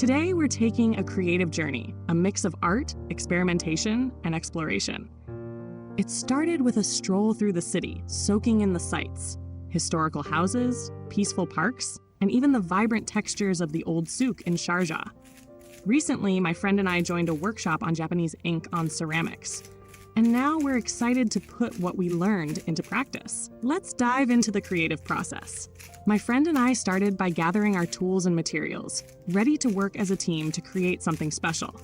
Today, we're taking a creative journey, a mix of art, experimentation, and exploration. It started with a stroll through the city, soaking in the sights, historical houses, peaceful parks, and even the vibrant textures of the old souk in Sharjah. Recently, my friend and I joined a workshop on Japanese ink on ceramics. And now we're excited to put what we learned into practice. Let's dive into the creative process. My friend and I started by gathering our tools and materials, ready to work as a team to create something special.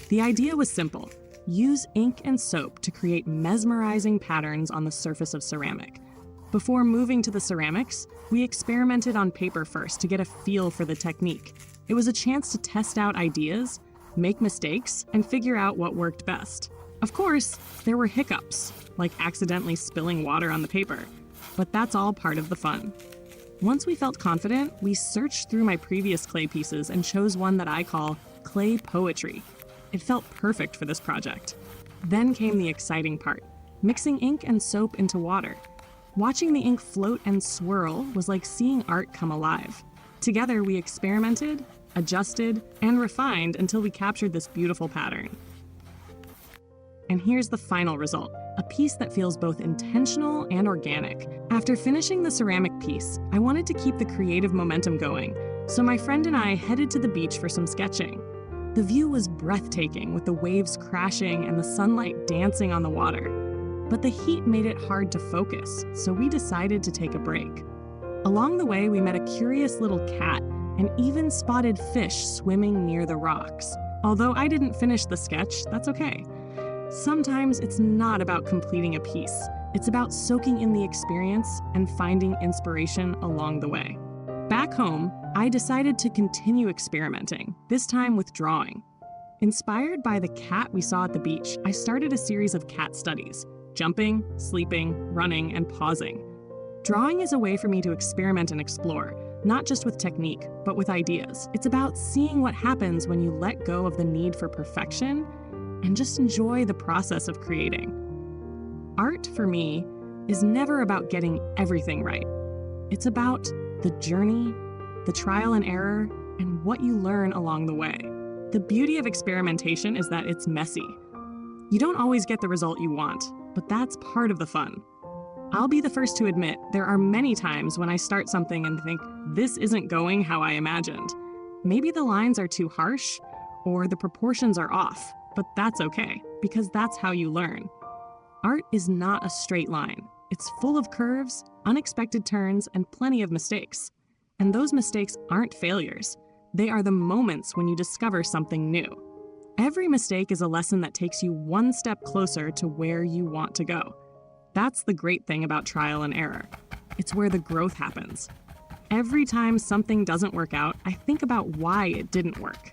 The idea was simple: use ink and soap to create mesmerizing patterns on the surface of ceramic. Before moving to the ceramics, we experimented on paper first to get a feel for the technique. It was a chance to test out ideas, make mistakes, and figure out what worked best. Of course, there were hiccups, like accidentally spilling water on the paper, but that's all part of the fun. Once we felt confident, we searched through my previous clay pieces and chose one that I call clay poetry. It felt perfect for this project. Then came the exciting part: mixing ink and soap into water. Watching the ink float and swirl was like seeing art come alive. Together, we experimented, adjusted, and refined until we captured this beautiful pattern. And here's the final result: a piece that feels both intentional and organic. After finishing the ceramic piece, I wanted to keep the creative momentum going, so my friend and I headed to the beach for some sketching. The view was breathtaking, with the waves crashing and the sunlight dancing on the water. But the heat made it hard to focus, so we decided to take a break. Along the way, we met a curious little cat and even spotted fish swimming near the rocks. Although I didn't finish the sketch, that's okay. Sometimes it's not about completing a piece. It's about soaking in the experience and finding inspiration along the way. Back home, I decided to continue experimenting, this time with drawing. Inspired by the cat we saw at the beach, I started a series of cat studies: jumping, sleeping, running, and pausing. Drawing is a way for me to experiment and explore, not just with technique, but with ideas. It's about seeing what happens when you let go of the need for perfection and just enjoy the process of creating. Art, for me, is never about getting everything right. It's about the journey, the trial and error, and what you learn along the way. The beauty of experimentation is that it's messy. You don't always get the result you want, but that's part of the fun. I'll be the first to admit, there are many times when I start something and think, this isn't going how I imagined. Maybe the lines are too harsh, or the proportions are off. But that's okay, because that's how you learn. Art is not a straight line. It's full of curves, unexpected turns, and plenty of mistakes. And those mistakes aren't failures. They are the moments when you discover something new. Every mistake is a lesson that takes you one step closer to where you want to go. That's the great thing about trial and error. It's where the growth happens. Every time something doesn't work out, I think about why it didn't work.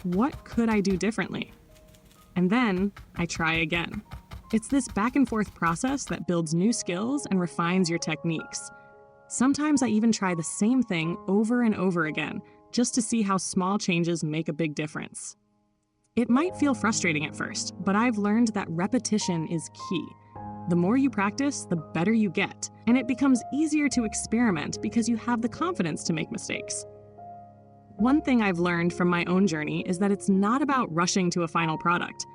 What could I do differently? And then I try again. It's this back and forth process that builds new skills and refines your techniques. Sometimes I even try the same thing over and over again, just to see how small changes make a big difference. It might feel frustrating at first, but I've learned that repetition is key. The more you practice, the better you get, and it becomes easier to experiment because you have the confidence to make mistakes. One thing I've learned from my own journey is that it's not about rushing to a final product.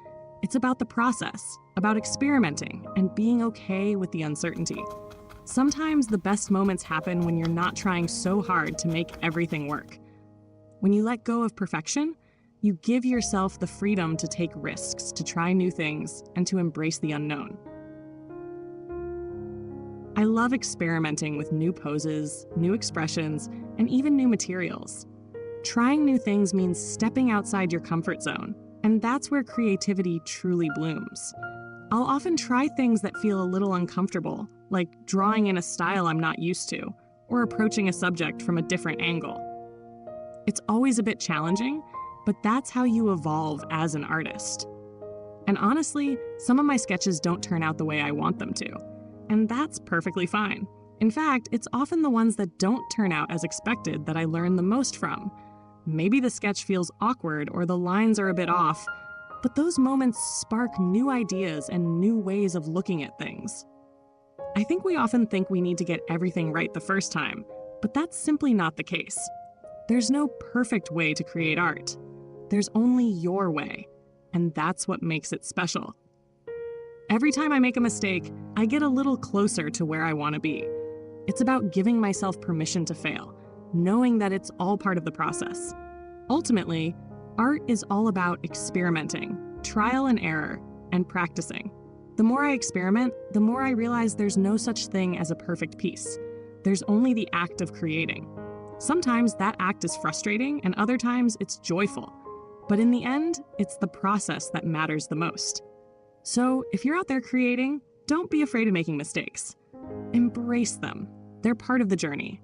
It's about the process, about experimenting, and being okay with the uncertainty. Sometimes the best moments happen when you're not trying so hard to make everything work. When you let go of perfection, you give yourself the freedom to take risks, to try new things, and to embrace the unknown. I love experimenting with new poses, new expressions, and even new materials. Trying new things means stepping outside your comfort zone, and that's where creativity truly blooms. I'll often try things that feel a little uncomfortable, like drawing in a style I'm not used to, or approaching a subject from a different angle. It's always a bit challenging, but that's how you evolve as an artist. And honestly, some of my sketches don't turn out the way I want them to, and that's perfectly fine. In fact, it's often the ones that don't turn out as expected that I learn the most from. Maybe the sketch feels awkward or the lines are a bit off, but those moments spark new ideas and new ways of looking at things. I think we often think we need to get everything right the first time, but that's simply not the case. There's no perfect way to create art. There's only your way, and that's what makes it special. Every time I make a mistake, I get a little closer to where I want to be. It's about giving myself permission to fail, knowing that it's all part of the process. Ultimately, art is all about experimenting, trial and error, and practicing. The more I experiment, the more I realize there's no such thing as a perfect piece. There's only the act of creating. Sometimes that act is frustrating, and other times it's joyful. But in the end, it's the process that matters the most. So if you're out there creating, don't be afraid of making mistakes. Embrace them. They're part of the journey.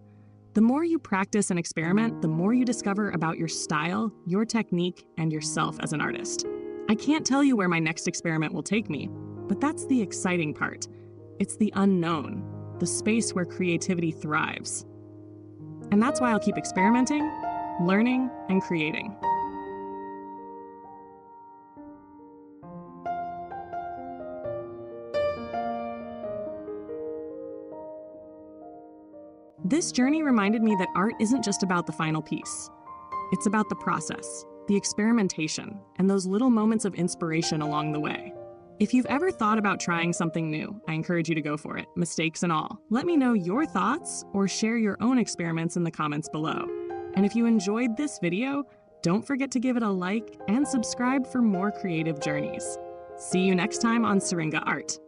The more you practice and experiment, the more you discover about your style, your technique, and yourself as an artist. I can't tell you where my next experiment will take me, but that's the exciting part. It's the unknown, the space where creativity thrives. And that's why I'll keep experimenting, learning, and creating. This journey reminded me that art isn't just about the final piece. It's about the process, the experimentation, and those little moments of inspiration along the way. If you've ever thought about trying something new, I encourage you to go for it, mistakes and all. Let me know your thoughts or share your own experiments in the comments below. And if you enjoyed this video, don't forget to give it a like and subscribe for more creative journeys. See you next time on Syringa Art.